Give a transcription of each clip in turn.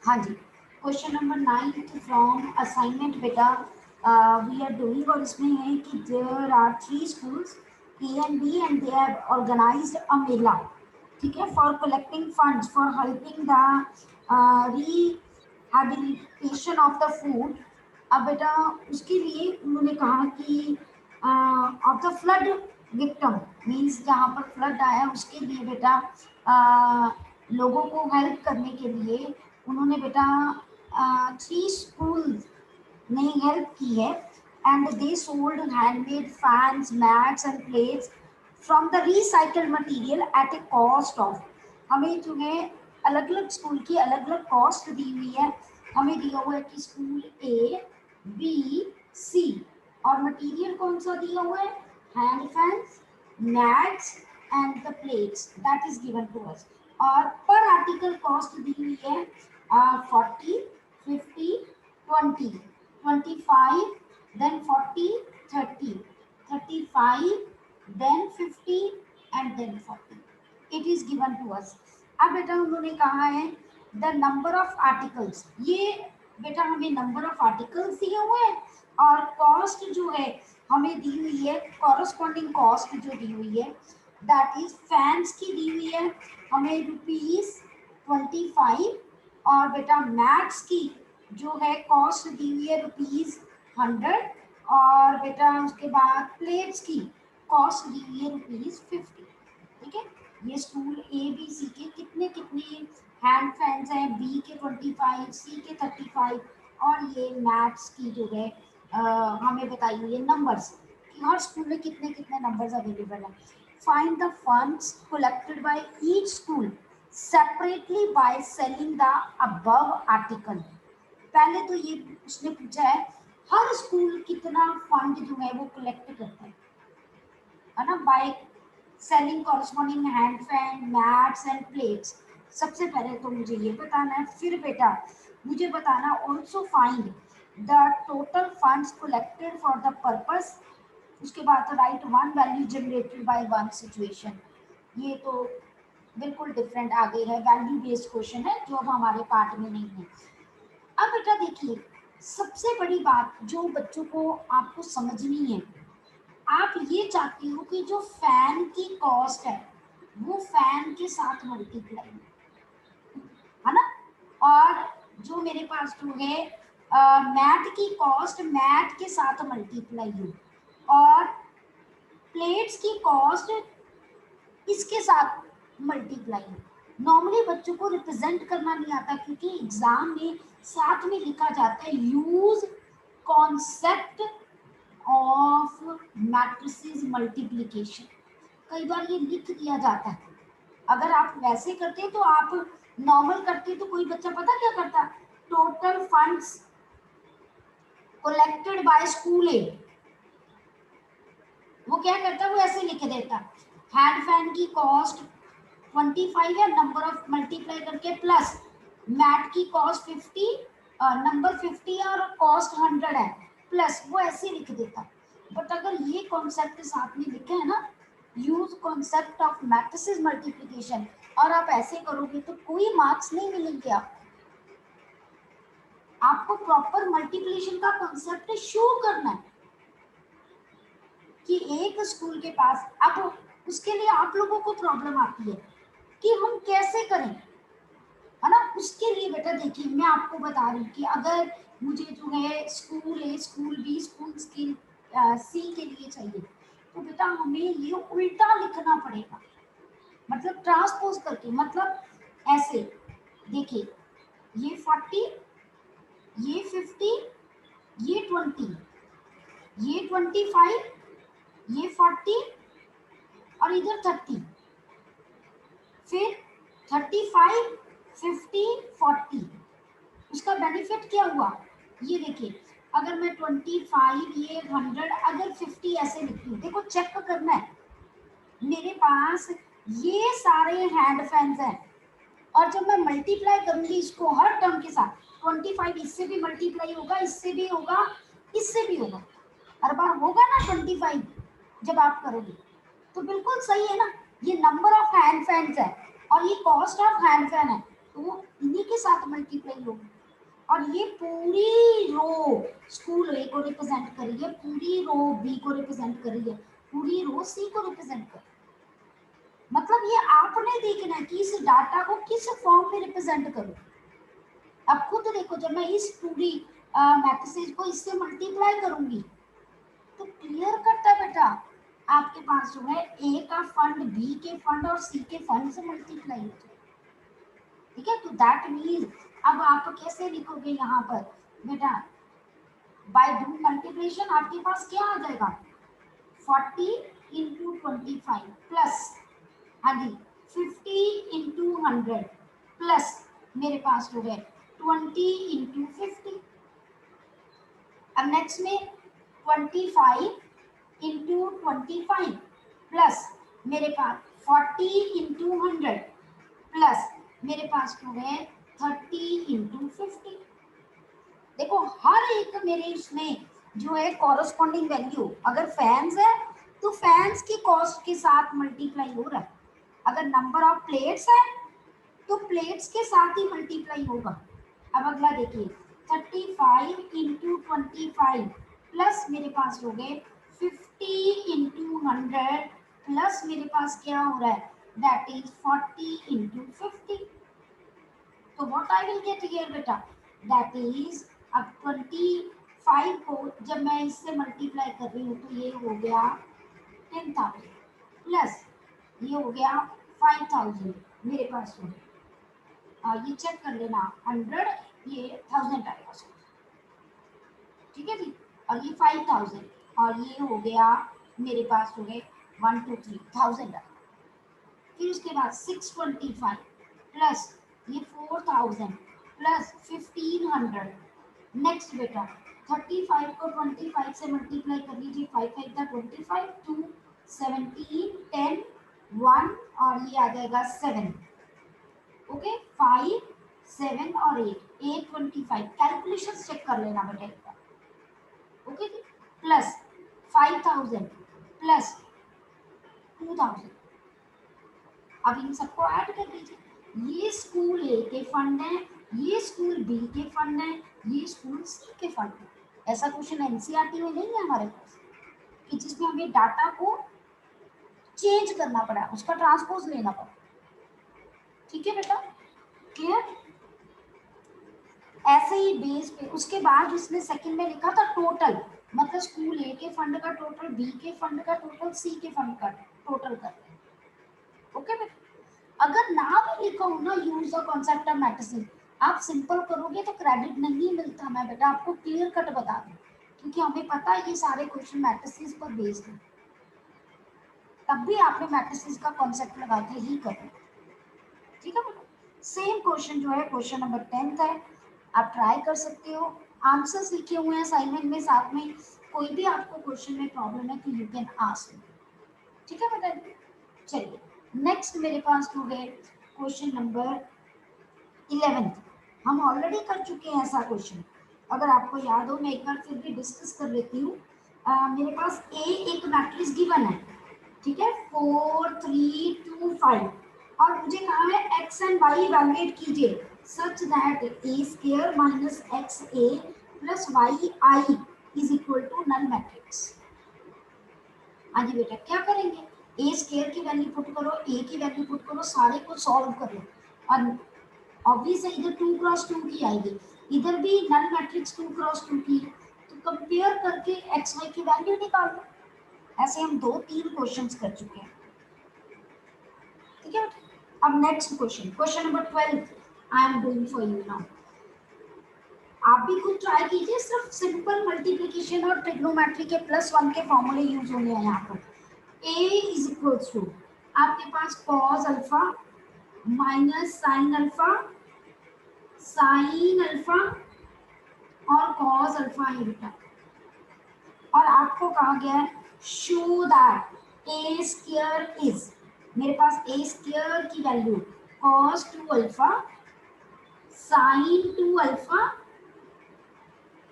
हाँ जी, question number 9 from assignment बेटा वी आर डूइंग, और इसमें है कि there are 3 schools A and B and they have organized a mela, ठीक है, for collecting funds for helping the rehabilitation of the food. अब बेटा उसके लिए उन्होंने कहा कि of the flood victim, means जहाँ पर फ्लड आया उसके लिए बेटा लोगों को हेल्प करने के लिए उन्होंने बेटा 3 स्कूल ने हेल्प की है, and they sold handmade fans mats and plates from the recycled material at A cost of, हमें जो है अलग अलग स्कूल की अलग अलग कॉस्ट दी हुई है। हमें दिया हुआ है कि स्कूल ए बी सी, और मटेरियल कौन सा दिया हुआ है, hand fans mats and the plates, that is given to us. और पर आर्टिकल कॉस्ट दी हुई है 40 50 20 25, then 40 30 35, then 50 and then 40, it is given to us। अब बेटा उन्होंने कहा है द नंबर ऑफ आर्टिकल्स, ये बेटा हमें नंबर ऑफ आर्टिकल्स दिए हुए हैं, और कॉस्ट जो है हमें दी हुई है, कॉरस्पॉन्डिंग कॉस्ट जो दी हुई है दैट इज फैंस की दी हुई है हमें ₹25, और बेटा मैट्स की जो है कॉस्ट दी हुई है ₹100, और बेटा उसके बाद प्लेट्स की कॉस्ट दी हुई है ₹50, ठीक है। ये स्कूल ए बी सी के कितने कितने हैंड फैंस हैं, बी के 25, सी के 35, और ये मैथ्स की जो है हमें बताई हुई है नंबर्स कि हर स्कूल में कितने कितने नंबर्स अवेलेबल हैं। Find the funds collected by each school separately by selling the above article. पहले तो ये उसने पूछा है हर स्कूल कितना फंड जो है वो कलेक्ट करता है ना, by selling corresponding hand fan mats and plates. सबसे पहले तो मुझे ये बताना है, फिर बेटा मुझे बताना also find the total funds collected for the purpose. उसके बाद right one value generated by one situation. ये तो बिल्कुल डिफरेंट आगे है, वैल्यू बेस्ड क्वेश्चन है जो अब हमारे पार्ट में नहीं है। अब बेटा देखिए, सबसे बड़ी बात जो बच्चों को आपको समझनी है, आप ये चाहते हो कि जो फैन की कॉस्ट है वो फैन के साथ मल्टीप्लाई है ना, और जो मेरे पास जो है मैट की कॉस्ट मैट के साथ मल्टीप्लाई हो, और प्लेट्स की कॉस्ट इसके साथ मल्टीप्लाई हो। नॉर्मली बच्चों को रिप्रेजेंट करना नहीं आता, क्योंकि एग्जाम में साथ में लिखा जाता है use concept of matrices multiplication, कई बार ये लिख दिया जाता है। अगर आप वैसे करते तो आप नॉर्मल करते तो कोई बच्चा पता क्या करता, total funds collected by school A, वो क्या करता है वो ऐसे लिख देता हैंड फैन की कॉस्ट 25 है, नंबर ऑफ मल्टीप्लाई करके प्लस मैट की कॉस्ट 50, नंबर 50 है और कॉस्ट 100 है प्लस, वो ऐसे लिख देता। बट अगर ये कॉन्सेप्ट साथ में लिखे है ना, use concept of matrices multiplication, और आप ऐसे करोगे तो कोई मार्क्स नहीं मिलेंगे आपको प्रॉपर मल्टीप्लिकेशन का कॉन्सेप्ट शो करना है कि एक स्कूल के पास। अब उसके लिए आप लोगों को प्रॉब्लम आती है कि हम कैसे करें, है ना। उसके लिए बेटा देखिए मैं आपको बता रही हूँ कि अगर मुझे जो है स्कूल ए स्कूल बी स्कूल सी के लिए चाहिए, तो बेटा हमें ये उल्टा लिखना पड़ेगा, मतलब ट्रांसपोज करके, मतलब ऐसे देखिए, ये 40, ये 50, ये 20, ये 25, ये 40, और इधर 30, फिर 35, 50, 40। उसका बेनिफिट क्या हुआ, ये देखिए, अगर मैं 25 ये 100 अगर 50 ऐसे लिखती हूँ, देखो चेक करना है, मेरे पास ये सारे हैंड फैंस हैं, और जब मैं मल्टीप्लाई करूंगी इसको हर टर्म के साथ, 25 इससे भी मल्टीप्लाई होगा, इससे भी होगा, इससे भी होगा, हर बार होगा ना 25 जब आप करोगे, तो बिल्कुल सही है ना। ये नंबर ऑफ हैंड फैंस है और ये कॉस्ट ऑफ हैंड फैन है, तो इन्हीं के साथ मल्टीप्लाई होगी। और ये पूरी रो स्कूल ए को रिप्रेजेंट कर रही है, पूरी रो बी को रिप्रेजेंट कर रही है, पूरी रो सी को रिप्रेजेंट कर रही है। मतलब ये आपने देखना है कि इस डाटा को किस फॉर्म में रिप्रेजेंट करूं। अब खुद देखो, जब मैं इस पूरी मैट्रिसेस को इससे मल्टीप्लाई करूंगी तो क्लियर करता है बेटा, आपके पास जो है ए का फंड बी के फंड और सी के फंड से मल्टीप्लाई हो जाए। ठीक है, तो दैट मीन अब आप कैसे लिखोगे यहाँ पर बेटा, बाय डूइंग मल्टीप्लिकेशन आपके पास क्या आ जाएगा 40 इंटू 25 प्लस, हाँ जी 50 इंटू 100 प्लस मेरे पास हो गए 20 इंटू 50। अब नेक्स्ट में 25 इंटू 25 प्लस मेरे पास 40 इंटू 100 प्लस मेरे पास हो गए 30 इंटू 50। देखो हर एक मेरे इसमें जो है कॉरस्पॉन्डिंग वैल्यू, अगर फैंस है तो फैंस की कॉस्ट के साथ मल्टीप्लाई हो रहा है, अगर नंबर ऑफ प्लेट्स है तो प्लेट्स के साथ ही मल्टीप्लाई होगा। अब अगला देखिए 35 इंटू 25 प्लस मेरे पास हो गए 50 इंटू 100 प्लस मेरे पास क्या हो रहा है दैट इज 40 इंटू 50। तो what I will get here बेटा दैट इज, अब 25 को जब मैं इससे मल्टीप्लाई कर रही हूँ तो ये हो गया 10,000 प्लस ये हो गया 5,000 मेरे पास हो गया, ये चेक कर लेना 100 ये 1000 आएगा, ठीक है जी। और ये 5,000 और ये हो गया मेरे पास हो गए 1 2 3 1000 आएगा। फिर उसके बाद 625 प्लस ये 4000 प्लस 1500। नेक्स्ट बेटा 35 को 25 से मल्टीप्लाई कर लीजिए, 5 5 था 25 2 17 10 1 और ये आ जाएगा 7। ओके 5 7 और 8 825 कैलकुलेशन चेक कर लेना बेटा एक बार। Okay plus 5000 plus 2000। अब इन सबको ऐड कर दीजिए, ये स्कूल ए के फंड है, ये स्कूल बी के फंड है, ये स्कूल सी के फंड है। ऐसा क्वेश्चन एनसीईआरटी में नहीं है हमारे पास कि जिसमें हमें डाटा को चेंज करना पड़ा, उसका ट्रांसपोज लेना पड़ा। ठीक है बेटा, क्लियर। ऐसे ही बेस पे उसके बाद उसने सेकंड में लिखा था टोटल, मतलब स्कूल ए के फंड का टोटल, बी के फंड का टोटल, सी के फंड का टोटल कर। ओके बेटा, अगर ना भी लिखा हो ना use the concept of matrices, आप सिंपल करोगे तो क्रेडिट नहीं मिलता। मैं बेटा आपको क्लियर कट बता दूं, क्योंकि हमें पता है ये सारे क्वेश्चन मैट्रिसेस पर बेस्ड हैं, तब भी आपने मैट्रिसेस का कॉन्सेप्ट लगा के ही करना। ठीक है बेटा, सेम क्वेश्चन जो है क्वेश्चन नंबर 10 है, आप ट्राई कर सकते हो। आंसर्स लिखे हुए हैं असाइनमेंट में, साथ में कोई भी आपको क्वेश्चन में प्रॉब्लम है तो यू कैन आस्क मी। ठीक है बेटा, चलिए नेक्स्ट मेरे पास हो गए क्वेश्चन नंबर 11। हम ऑलरेडी कर चुके हैं ऐसा क्वेश्चन, अगर आपको याद हो मैं एक बार फिर भी डिस्कस कर लेती हूँ। मेरे पास ए एक मैट्रिक्स गिवन है, ठीक है 4 3 2 5, और मुझे कहा है एक्स एंड वाई इवैल्यूएट कीजिए such that A square minus x a plus y I is equal to null matrix. हाँ जी बेटा, क्या करेंगे, ए स्क्वायर की वैल्यू पुट करो, ए की वैल्यू पुट करो, सारे को सॉल्व कर लो, और ऑब्वियस है इधर 2 क्रॉस 2 की आएगी, इधर भी नल मैट्रिक्स 2 क्रॉस 2 की, तो कंपेयर करके एक्स वाई की वैल्यू निकाल लो। ऐसे हम 2-3 क्वेश्चंस कर चुके हैं। ठीक है, अब next question, question number 12 I am doing for you now. आप भी खुद ट्राई कीजिए, सिर्फ सिंपल मल्टीप्लिकेशन और ट्रिग्नोमेट्री के +1 के फॉर्मूले यूज होंगे यहाँ पर। a इज इक्वल्स टू आपके पास cos alpha minus sine alpha, sine alpha और कॉस अल्फा है बेटा, और आपको कहा गया है show that A square is, मेरे पास ए स्क्वायर की value cos 2 alpha, sine 2 alpha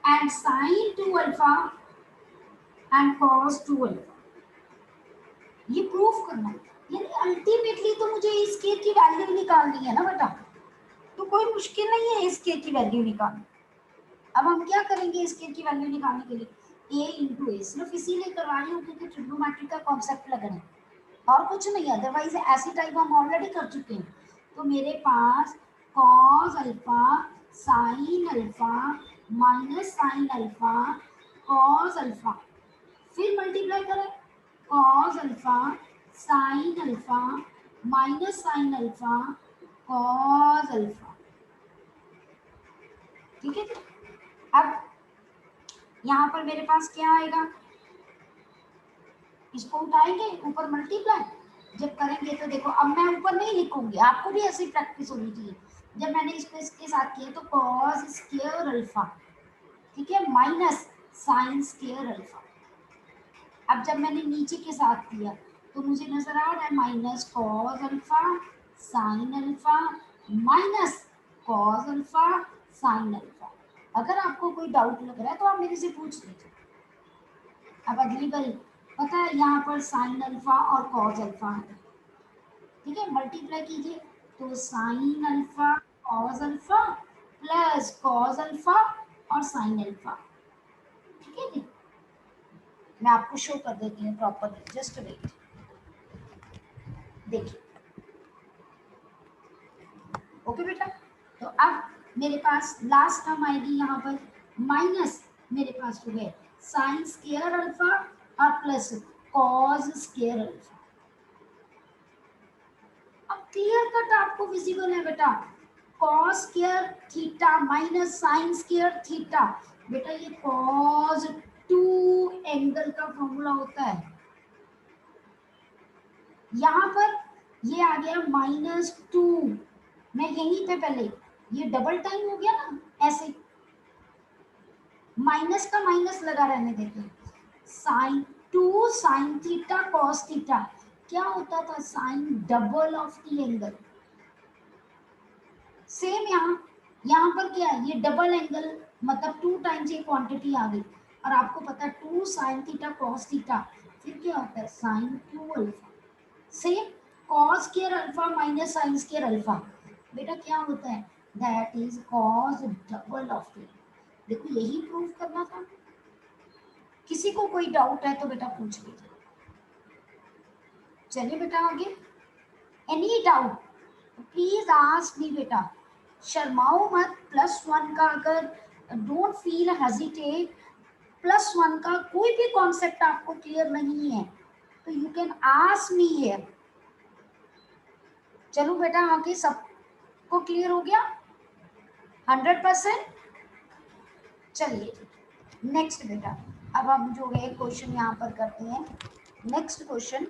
and sine 2 alpha and cos 2 alpha, ये प्रूफ करना है। यानी अल्टीमेटली तो मुझे इस केस की वैल्यू निकालनी है ना बेटा, तो कोई मुश्किल नहीं है इस k की वैल्यू निकालना। अब हम क्या करेंगे इस k की वैल्यू निकालने के लिए, a इंटू ए, सिर्फ इसीलिए करवा रही हूँ क्योंकि ट्रिग्नोमेट्री का कॉन्सेप्ट लगना है और कुछ नहीं, अदरवाइज ऐसी टाइप हम ऑलरेडी कर चुके हैं। तो मेरे पास cos alpha sine alpha minus sine alpha cos alpha, फिर मल्टीप्लाई करें cos alpha sine alpha minus sine alpha cos alpha. ठीक है, अब यहाँ पर मेरे पास क्या आएगा, इसको उठाएंगे ऊपर मल्टीप्लाई, जब करेंगे तो देखो अब मैं ऊपर नहीं लिखूंगी, आपको भी ऐसी प्रैक्टिस होनी चाहिए। जब मैंने इसको इसके साथ किया तो कॉस स्क्वायर अल्फा, ठीक है, माइनस साइन स्क्वायर अल्फा। अब जब मैंने नीचे के साथ किया तो मुझे नजर आ रहा है minus cos alpha sine alpha minus cos alpha sine alpha. अगर आपको कोई डाउट लग रहा है तो आप मेरे से पूछ लीजिए। अब अगली बारी पता है यहाँ पर साइन अल्फा और कॉस अल्फा है, ठीक है, मल्टीप्लाई कीजिए तो sign alpha cos alpha plus cos alpha और साइन अल्फा। ठीक है जी, मैं आपको शो कर देती हूँ प्रॉपरली, जस्ट वेट। देखिए ओके बेटा, तो अब मेरे पास लास्ट टर्म आएगी यहाँ पर माइनस, मेरे पास जो है साइन स्क्वायर अल्फा और प्लस कॉस स्क्वायर अल्फा। अब क्लियर कट आपको विजिबल है बेटा, cos square theta minus sine square theta, बेटा ये कॉस 2 एंगल का फॉर्मूला होता है। यहाँ पर ये आ गया -2, मैं यहीं पे पहले ये डबल टाइम हो गया ना, ऐसे माइनस का माइनस लगा रहने देते हैं, sine 2 sine theta cos theta क्या होता था, sine double of the angle. Same यहाँ पर क्या है, ये डबल एंगल मतलब 2 टाइम्स ये क्वांटिटी आ गई, और आपको पता है 2 साइन थीटा कॉस थीटा, फिर क्या होता है sine 2 alpha. Same cos square alpha minus sine square alpha, बेटा क्या होता है, that is cos double of the. देखो यही प्रूव करना था। किसी को कोई डाउट है तो बेटा पूछ लीजिए। चलिए बेटा आगे, any doubt please ask me बेटा, शर्माओ मत। +1 का अगर डोंट फील हेजिटेट, +1 का कोई भी कॉन्सेप्ट आपको क्लियर नहीं है तो you can ask me here. चलो बेटा आगे सबको क्लियर हो गया 100%। चलिए नेक्स्ट बेटा, अब हम जो है क्वेश्चन यहाँ पर करते हैं। नेक्स्ट क्वेश्चन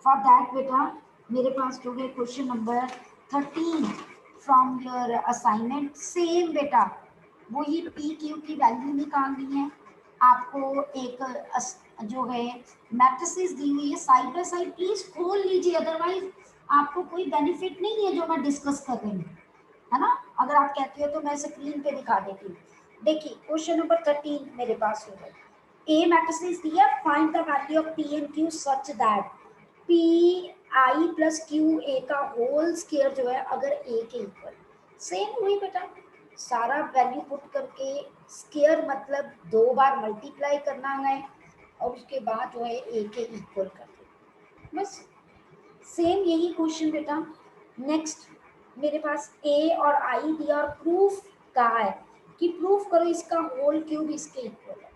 फॉर दैट बेटा मेरे पास जो है question number 13 from your assignment. Same बेटा वही पी क्यू की वैल्यू निकालनी है आपको। एक जो है मैट्रिसेस दी हुई है साइड बाय साइड, प्लीज खोल लीजिए, अदरवाइज आपको कोई बेनिफिट नहीं है जो मैं डिस्कस कर रही हूँ, है ना। अगर आप कहते हो तो मैं स्क्रीन पे दिखा देती हूँ। देखिए क्वेश्चन नंबर 13 मेरे पास हो है, ए मैट्रिसेस दिया, find the value of P and Q such that P I plus Q A का होल स्क्वायर जो है अगर ए के इक्वल। सेम हुई बेटा, सारा वैल्यू पुट करके स्क्वायर मतलब 2 बार मल्टीप्लाई करना है और उसके बाद जो है ए के इक्वल कर दो, बस सेम यही क्वेश्चन बेटा। नेक्स्ट मेरे पास ए और आई दिया और प्रूफ कहा है कि प्रूफ करो इसका होल क्यूब इसके इक्वल है।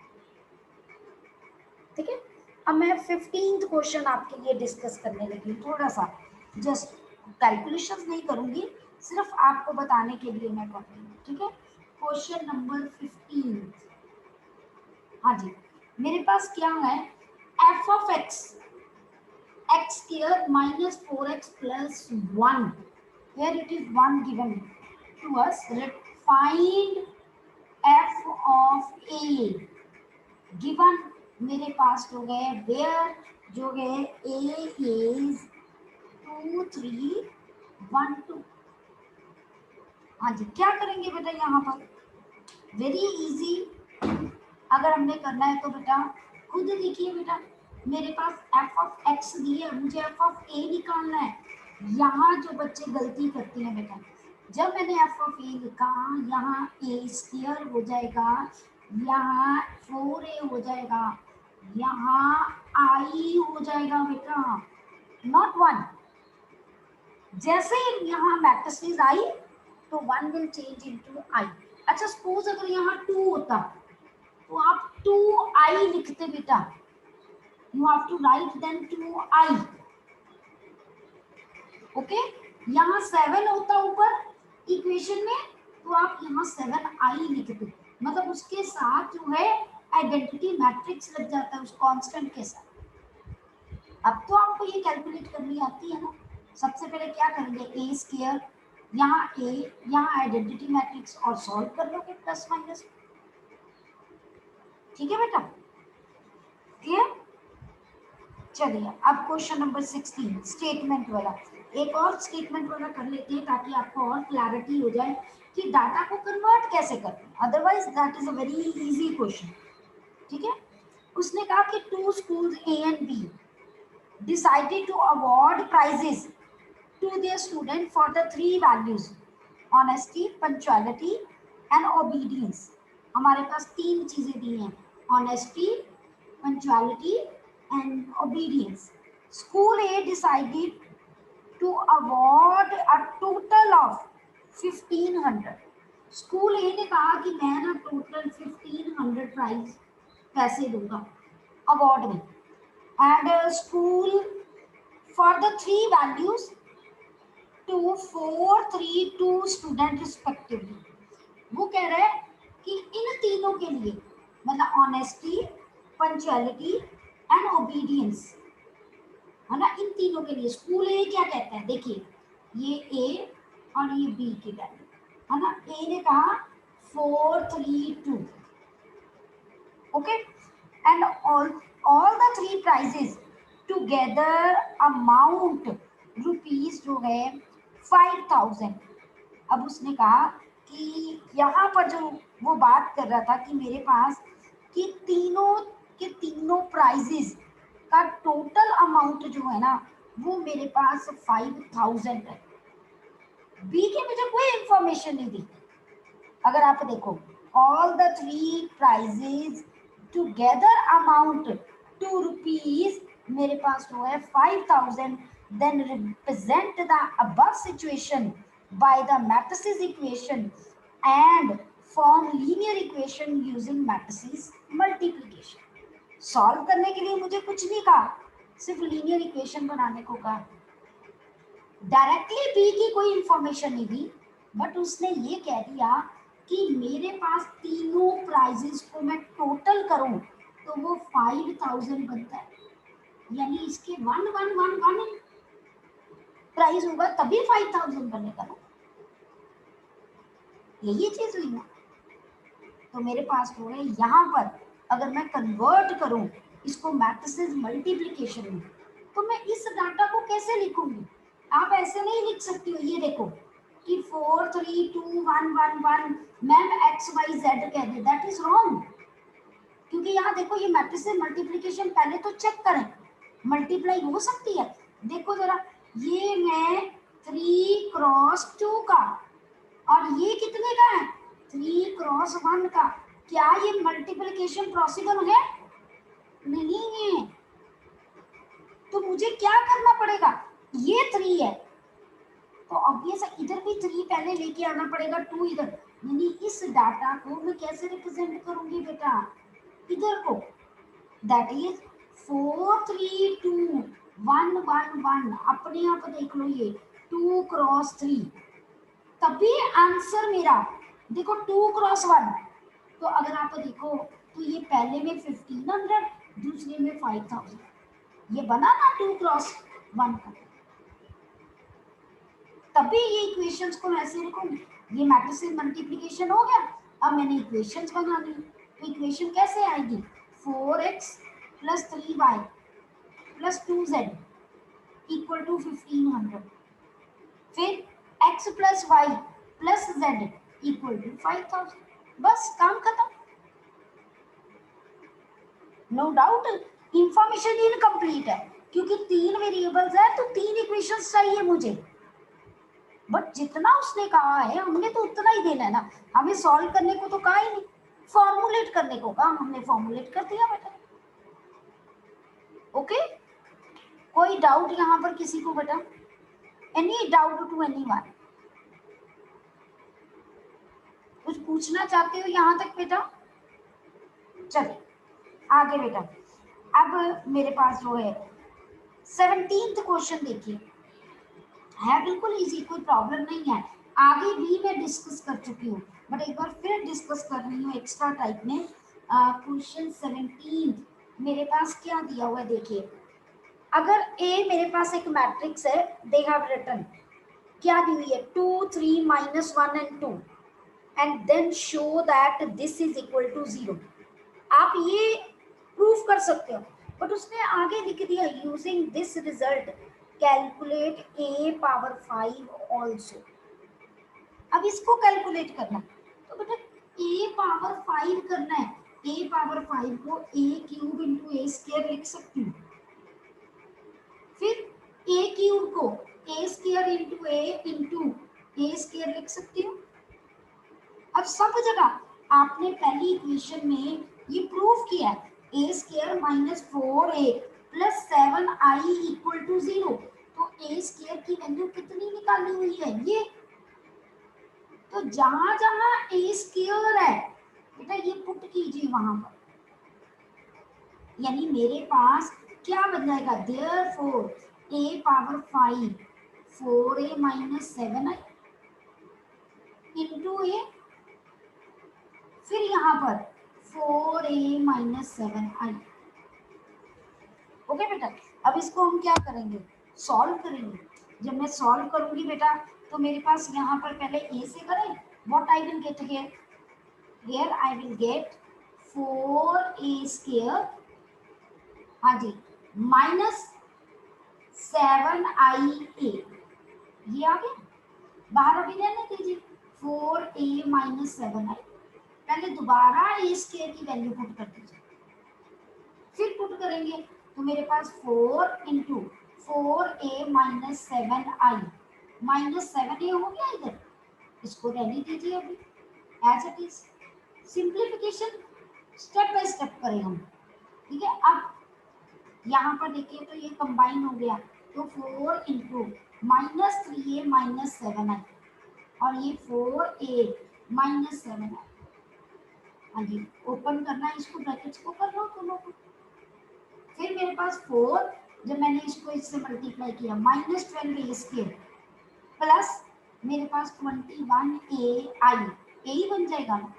ठीक है, अब मैं 15th क्वेश्चन आपके लिए डिस्कस करने लगी हूँ, थोड़ा सा जस्ट कैलकुलेशंस नहीं करूंगी, सिर्फ आपको बताने के लिए मैं कर रही हूँ। ठीक है, क्वेश्चन नंबर 15। हाँ जी, मेरे पास क्या है, F of x x square minus 4x plus 1, here it is 1 given to us, find f of a given मेरे पास हो गए where जो है a is 2 3 1 2। हाँ जी, क्या करेंगे बेटा यहाँ पर, वेरी इजी। अगर हमने करना है तो बेटा खुद देखिए बेटा, मेरे पास एफ ऑफ एक्स दी है, मुझे एफ ऑफ ए निकालना है। यहाँ जो बच्चे गलती करते हैं बेटा, जब मैंने एफ ऑफ ए लिखा, यहाँ ए स्क्वायर हो जाएगा, यहाँ 4a हो जाएगा, यहाँ आई हो जाएगा बेटा, नॉट 1। जैसे यहाँ मैट्रिसेस आई तो 1 विल चेंज इनटू आई। अच्छा सपोज अगर यहाँ 2 होता तो आप 2i लिखते बेटा, you have to write then 2i। Okay, यहाँ 7 होता ऊपर इक्वेशन में तो आप यहाँ 7i लिखते, मतलब उसके साथ जो है आइडेंटिटी मैट्रिक्स लग जाता है उस कांस्टेंट के साथ। अब तो आपको ये कैलकुलेट करनी आती है ना। सबसे पहले क्या करेंगे, ए स्क्वायर, यहाँ ए, यहाँ आइडेंटिटी मैट्रिक्स और सॉल्व कर लोगे प्लस माइनस। ठीक है बेटा, क्लियर? चलिए अब क्वेश्चन नंबर 16 स्टेटमेंट वाला, एक और स्टेटमेंट वाला कर लेते हैं ताकि आपको और क्लैरिटी हो जाए कि डाटा को कन्वर्ट कैसे करते हैं, otherwise that is a very easy question. ठीक है, उसने कहा कि 2 schools A and B decided to award prizes to their student for the 3 values honesty, punctuality and obedience। हमारे पास 3 चीजें दी हैं, honesty, punctuality and obedience। School A decided to award a total of 1500। School ए ने कहा कि मैं ना total 1500 prize पैसे दूंगा अवार्ड में, and school for the 3 values to 4, 3, 2 student respectively. वो कह रहा है कि इन तीनों के लिए, मतलब ऑनेस्टी, पंचुअलिटी एंड ओबीडियंस, है ना, इन तीनों के लिए स्कूल ए क्या कहता है, देखिए ये ए और ये बी की वैल्यू, है ना। ए ने कहा 4, 3, 2, okay, and all the 3 prizes together amount rupees जो है 5000। अब उसने कहा कि यहाँ पर जो वो बात कर रहा था कि मेरे पास कि तीनों के तीनों प्राइजेस का टोटल अमाउंट जो है ना वो मेरे पास 5000 है। बी के मुझे कोई इंफॉर्मेशन नहीं दी। अगर आप देखो all the 3 prizes together amount 2 rupees, मेरे पास जो है 5000, then represent the above situation by the matrices equation and form linear equation using matrices multiplication। Solve करने के लिए मुझे कुछ नहीं कहा, सिर्फ लीनियर इक्वेशन बनाने को कहा। डायरेक्टली बी की कोई इंफॉर्मेशन नहीं दी, बट उसने ये कह दिया कि मेरे पास तीनों प्राइजेस को मैं टोटल करूं तो वो 5000 बनता है, यानी इसके 1111 प्राइस होगा तभी 5000 बनेगा ना, यही चीज हुई ना। तो मेरे पास जो है यहाँ पर अगर मैं कन्वर्ट करूं इसको मैट्रिसेस मल्टीप्लिकेशन में, तो मैं इस डाटा को कैसे लिखूंगी? आप ऐसे नहीं लिख सकती हो, ये देखो कि 4, 3, 2, 1, 1, 1 मैम XYZ कह दे, दैट इज रॉन्ग। क्योंकि यहाँ देखो ये मैट्रिसेस मल्टीप्लिकेशन पहले तो चेक करें, मल्टीप्लाई हो सकती है। देखो जरा, ये मैं 3 क्रॉस 2 का और ये कितने का है 3 क्रॉस 1 का, क्या ये मल्टीप्लिकेशन पॉसिबल है? नहीं है। तो मुझे क्या करना पड़ेगा, ये 3 है तो ऑब्वियस इधर भी 3 पहले लेके आना पड़ेगा, 2 इधर, यानी इस डाटा को मैं कैसे रिप्रेजेंट करूंगी बेटा, इधर को, दैट इज 4, 3, 2, 1, 1, 1। अपने आप देख लो ये 2 क्रॉस 3, तभी आंसर मेरा देखो 2 क्रॉस 1। तो अगर आप देखो तो ये पहले में 1500, दूसरे में 5000, ये बना ना 2 क्रॉस 1 का, तभी ये इक्वेशंस को ऐसे लिखूंगी। ये मैट्रिसेस मल्टीप्लिकेशन हो गया, अब मैंने इक्वेशंस बना ली। तो इक्वेशन कैसे आएगी, 4x + 3y + 2z equal to 1500, फिर x + y + z equal to 5000। बस काम खत्म। नो डाउट इंफॉर्मेशन इनकम्प्लीट है क्योंकि 3 वेरिएबल्स है तो 3 इक्वेशंस चाहिए मुझे। बट जितना उसने कहा है हमने तो उतना ही देना है ना, हमें सॉल्व करने को तो कहा ही नहीं, फॉर्मुलेट करने को कहा, हमने फॉर्मुलेट कर दिया बेटा। ओके, कोई डाउट यहाँ पर किसी को बेटा? Any doubt to anyone? कुछ पूछना चाहते हो यहाँ तक बेटा? चलिए आगे बेटा। अब मेरे पास जो है 17th क्वेश्चन देखिए, है बिल्कुल इजी, कोई प्रॉब्लम नहीं है। आगे भी मैं डिस्कस कर चुकी हूँ, बट एक बार फिर डिस्कस कर रही हूँ एक्स्ट्रा टाइप में। क्वेश्चन 17 मेरे पास क्या दिया हुआ है देखिए। अगर ए मेरे पास एक मैट्रिक्स है, दे हैव रिटन, क्या दी हुई है 2 3 -1 and 2 and then show that this is equal to 0। आप ये प्रूफ कर सकते हो, बट उसने आगे लिख दिया using this result calculate a power 5 also. अब इसको कैलकुलेट करना, तो बेटा a पावर 5 करना है, a पावर 5 को a³ इंटू a स्क्वायर लिख सकती हूँ, फिर a³ को a square into a square लिख सकती हूँ। अब सब जगह आपने पहली इक्वेशन में ये प्रूफ किया है a square -4a plus 7i equal to 0, तो a स्क्वायर की वैल्यू कितनी निकाली हुई है ये, तो जहां जहां a स्क्वायर है बेटा ये पुट कीजिए वहां पर, यानी मेरे पास क्या बन जाएगा, therefore a power 5 4a - 7i into a, फिर यहाँ पर 4a - 7i। ओके बेटा, अब इसको हम क्या करेंगे, सॉल्व करेंगे। जब मैं सॉल्व करूंगी बेटा तो मेरे पास यहाँ पर पहले a से करें, what I will get here I will get 4a square, हाँ जी, -7ia, ये आ गया बाहर, अभी रहने दीजिए 4a - 7i। पहले दोबारा a स्क्वायर की वैल्यू पुट कर दीजिए, फिर पुट करेंगे तो मेरे पास 4 इंटू 4a - 7i -7a हो गया इधर, इसको रहने दीजिए अभी as it is, simplification step by step करें हम, ठीक है। अब यहाँ पर देखिए तो ये कंबाइन हो गया, तो 4 इंटू -3a - 7i और ये 4a - 7i, हाँ जी, ओपन करना है इसको, ब्रैकेट्स को कर लो दोनों को। फिर मेरे पास 4, जब मैंने इसको इससे मल्टीप्लाई किया -12a स्क्वायर प्लस मेरे पास 21ai, यही बन जाएगा ना,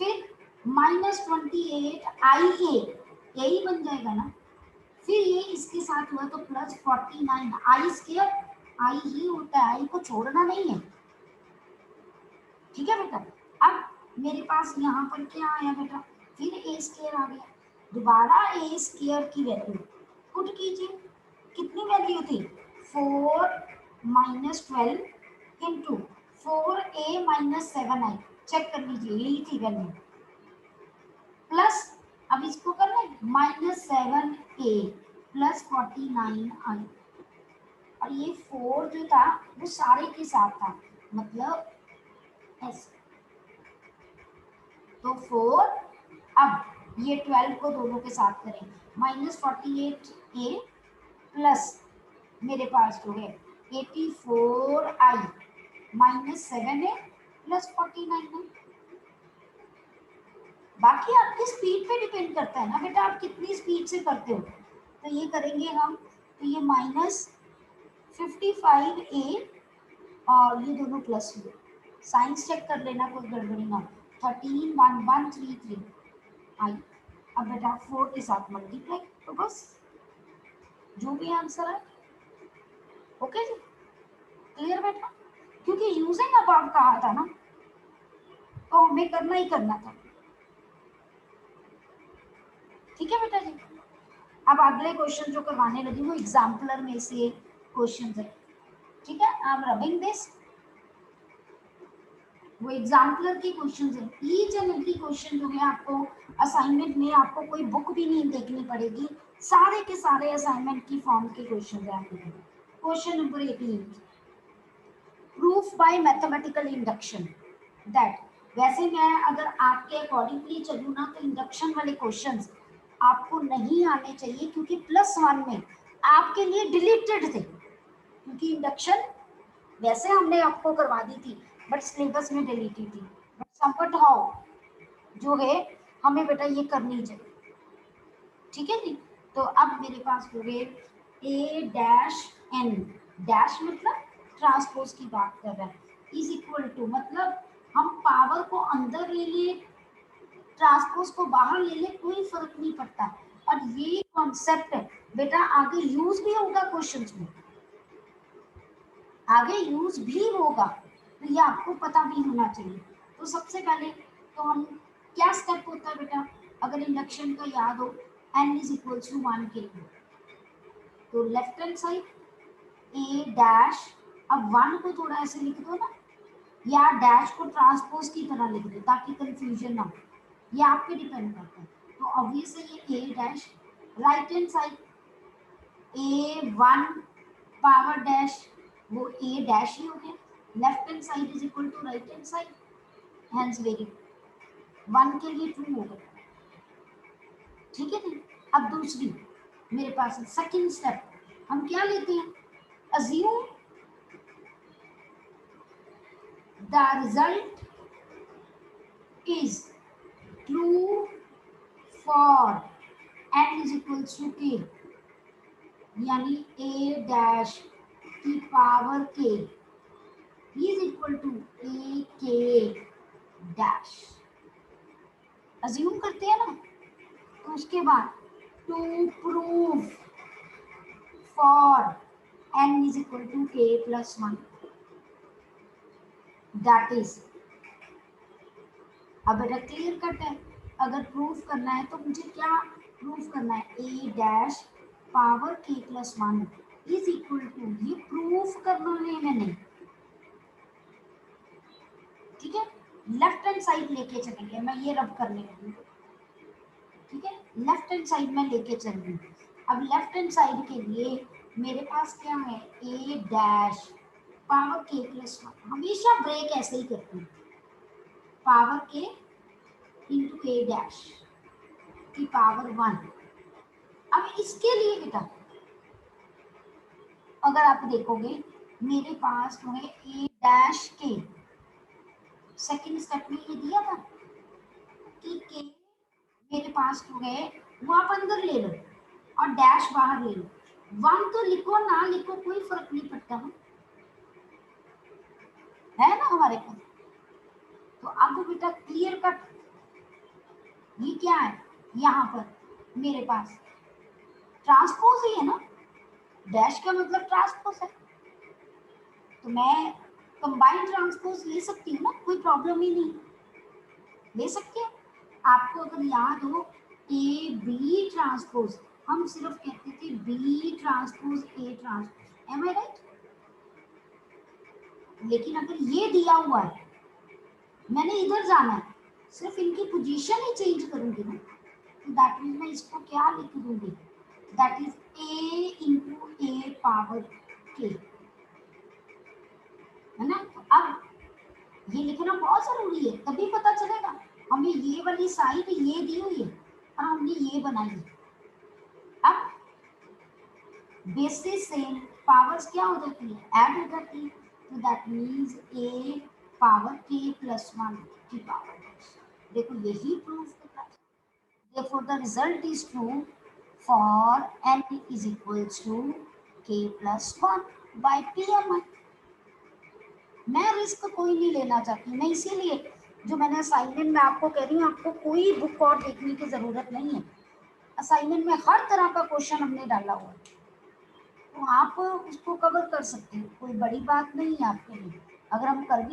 फिर -28ia, यही बन जाएगा ना, फिर ये इसके साथ हुआ तो प्लस 49i स्क्वायर, आई ही होता है, आई को छोड़ना नहीं है, ठीक है बेटा। अब मेरे पास यहाँ पर क्या आया बेटा, फिर a स्क्वायर आ गया, दोबारा a स्क्वायर की वैल्यू पुट कीजिए, कितनी वैल्यू थी 4 - 12 इंटू 4a - 7i, चेक कर लीजिए यही थी वैल्यू, प्लस अब इसको करना है -7a प्लस 49i, और ये 4 जो था वो सारे के साथ था, मतलब ऐसे, तो 4, अब ये 12 को दोनों के साथ करें -48a प्लस मेरे पास जो है 84i -7a प्लस 49 है। बाकी आपकी स्पीड पे डिपेंड करता है ना बेटा, आप कितनी स्पीड से करते हो। तो ये करेंगे हम, तो ये -55a और ये दोनों प्लस हुए, साइंस चेक कर लेना कोई गड़बड़ी ना, 131133 आई। अब बेटा 4 के साथ मल्टीप्लाई, तो बस जो भी आंसर है, ओके जी, क्लियर बेटा, क्योंकि यूजिंग अबाउट कहा था ना तो हमें करना ही करना था, ठीक है बेटा जी। अब अगले क्वेश्चन जो करवाने लगी वो एग्जाम्पलर में से क्वेश्चन है, ठीक है, आई एम रबिंग दिस, वो एग्जाम्पलर के क्वेश्चन है, ईच एंड एवरी क्वेश्चन जो है आपको असाइनमेंट में, आपको कोई बुक भी नहीं देखनी पड़ेगी, सारे के सारे असाइनमेंट की फॉर्म के क्वेश्चन है आपके। Question number 18, proof bye mathematical induction that, वैसे मैं अगर आपके अकॉर्डिंगली चलूँ ना तो इंडक्शन वाले क्वेश्चंस आपको नहीं आने चाहिए, क्योंकि +1 में आपके लिए डिलीटेड थे, क्योंकि इंडक्शन वैसे हमने आपको करवा दी थी बट सिलेबस में डिलीटेड थी, बट समवट हाउ जो है हमें बेटा ये करनी चाहिए, ठीक है जी। तो अब मेरे पास हो गए A डैश N डैश मतलब ट्रांसपोज की बात कर रहा है, इज इक्वल टू मतलब हम पावर को अंदर ले लिए ट्रांसपोज को बाहर ले ले कोई फर्क नहीं पड़ता, और ये कॉन्सेप्ट बेटा आगे यूज भी होगा क्वेश्चंस में, आगे यूज भी होगा, तो ये आपको पता भी होना चाहिए। तो सबसे पहले तो हम क्या स्टेप होता है बेटा, अगर इंडक्शन का याद हो n इज इक्वल टू 1 के लिए, तो left hand side A dash, अब 1 को थोड़ा ऐसे लिख दो ना, या डैश को ट्रांसपोज की तरह लिख दो ताकि कंफ्यूजन ना हो, ये आप पे डिपेंड करता है। तो ऑब्वियसली ये A dash, right hand side A1 power dash, वो A डैश ही हो गया, left hand side is equal to right hand side, hence very 1 के लिए 2 हो गया, ठीक है ना। अब दूसरी मेरे पास सेकंड स्टेप हम क्या लेते हैं, assume the result is true for n is equals to k, यानी A डैश की power k is equal to A k dash, assume करते हैं ना। तो उसके बाद to prove for n is equal to k plus 1, that is, अब बेटा क्लियर कट है, अगर प्रूफ करना है तो मुझे क्या प्रूफ करना है, A dash power k plus 1 is equal to, ये प्रूफ करना है मैंने, ठीक है। लेफ्ट हैंड साइड लेके चलेंगे, मैं ये रब करने लगी, ठीक है, लेफ्ट हैंड साइड में लेके चल रही हूँ। अब लेफ्ट हैंड साइड के लिए मेरे पास क्या है, A dash power k plus 1, हमेशा ब्रेक ऐसे ही करती हूँ, power k into A dash की पावर 1। अब इसके लिए बेटा अगर आप देखोगे मेरे पास जो है A डैश के सेकंड स्टेप में ये दिया था कि K मेरे पास जो है वो आप अंदर ले लो और डैश बाहर ले लो, 1 तो लिखो ना लिखो कोई फर्क नहीं पड़ता है ना हमारे पास। तो अब बेटा क्लियर कट, ये क्या है, यहाँ पर मेरे पास ट्रांसपोज ही है ना, डैश का मतलब ट्रांसपोज है, तो मैं कंबाइंड ट्रांसपोज ले सकती हूँ ना, कोई प्रॉब्लम ही नहीं, ले सकते हैं। आपको अगर याद हो ए बी ट्रांसपोज, हम सिर्फ कहते थे B transpose A transpose, am I right. लेकिन अगर ये दिया हुआ है मैंने इधर जाना है, सिर्फ इनकी पोजीशन ही चेंज करूंगी ना, तो दैट मीन मैं इसको क्या लिख दूंगी, that is a into A power के, है ना। तो अब ये लिखना बहुत जरूरी है, तभी पता चलेगा हमें ये वाली साइड ये दी हुई है और हमने ये बनाई है। अब बेसिस से पावर्स क्या हो जाती है, ऐड हो जाती है, तो दैट मीन्स ए पावर के प्लस 1 की पावर, देखो यही प्रूफ करता है। Therefore the result is true for n is equals to k plus 1 by PMI। मैं रिस्क कोई नहीं लेना चाहती, मैं इसीलिए जो मैंने असाइनमेंट में आपको कह रही हूँ, आपको कोई बुक और देखने की जरूरत नहीं है, असाइनमेंट में हर तरह का क्वेश्चन हमने डाला हुआ है, तो आप उसको कवर कर सकते हैं, कोई बड़ी बात नहीं है आपके लिए, अगर हम कर भी